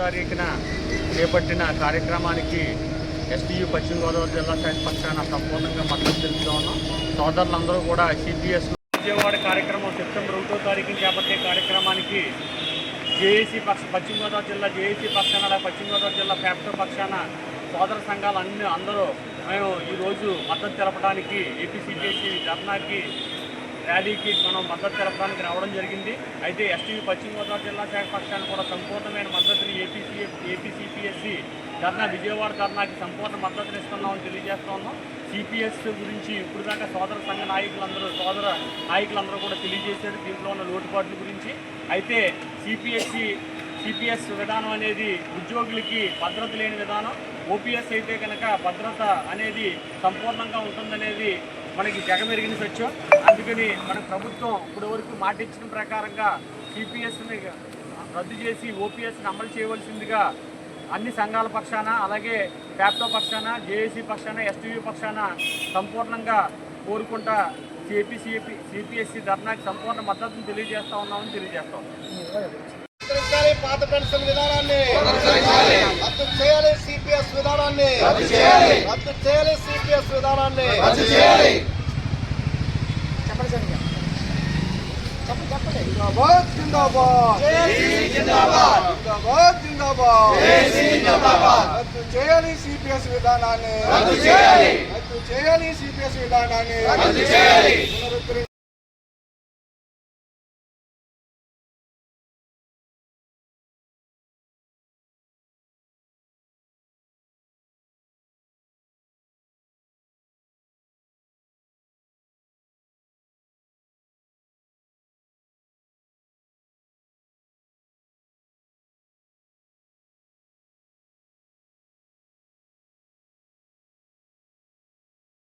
తారీఖున చేపట్టిన కార్యక్రమానికి ఎస్టీయూ పశ్చిమ గోదావరి జిల్లా శాఖ పక్షాన సంపూర్ణంగా మద్దతు తెలుపుతా ఉన్నాం. సోదరులందరూ కూడా సిపిఎస్ విజయవాడ కార్యక్రమం సెప్టెంబర్ 1వ తారీఖున చేపట్టే కార్యక్రమానికి జేఏసీ పశ్చిమ గోదావరి జిల్లా జేఏసీ పక్షాన పశ్చిమ గోదావరి జిల్లా ఫ్యాప్టో పక్షాన సోదర సంఘాలు అందరూ మేము ఈరోజు మద్దతు తెలపడానికి ఏపీసీపీఎస్సీ ధర్నాకి ర్యాలీకి మనం మద్దతు తెలపడానికి రావడం జరిగింది. అయితే ఎస్టీయూ పశ్చిమ గోదావరి జిల్లా శాఖ పక్షాన్ని కూడా సంపూర్ణమైన మద్దతుని ఏపీసీపీఎస్సీ ధర్నా విజయవాడ ధర్నాకి సంపూర్ణ మద్దతుని ఇస్తున్నామని తెలియజేస్తూ ఉన్నాం. సిపిఎస్ గురించి ఇప్పుడు దాకా సోదర సంఘ నాయకులందరూ కూడా తెలియజేశారు దీంట్లో ఉన్న లోటుపాట్ల గురించి. అయితే సిపిఎస్ విధానం అనేది ఉద్యోగులకి భద్రత లేని విధానం. ఓపీఎస్ అయితే కనుక భద్రత అనేది సంపూర్ణంగా ఉంటుందనేది మనకి జగమెరిగిన సత్యం. అందుకని మన ప్రభుత్వం ఇప్పటి వరకు మాట ఇచ్చిన ప్రకారంగా సిపిఎస్ని రద్దు చేసి ఓపీఎస్ని అమలు చేయవలసిందిగా అన్ని సంఘాల పక్షాన, అలాగే ఫ్యాప్టో పక్షాన, జేఏసీ పక్షాన, ఎస్టీయూ పక్షాన సంపూర్ణంగా కోరుకుంటా సిపిఎస్సీ ధర్నాకి సంపూర్ణ మద్దతును తెలియజేస్తా ఉన్నామని తెలియజేస్తాం. పాత పెన్షన్ విధానాన్ని రద్దు చేయాలి, సిపిఎస్ విధానాన్ని రద్దు చేయాలి, సిపిఎస్ విధానాన్ని రద్దు చేయాలి. చెప్పండి. జిందాబాద్ జిందాబాద్ జిందాబాద్ జిందాబాద్. రద్దు చేయాలి సిపిఎస్ విధానాన్ని, రద్దు చేయాలి సిపిఎస్ విధానాన్ని.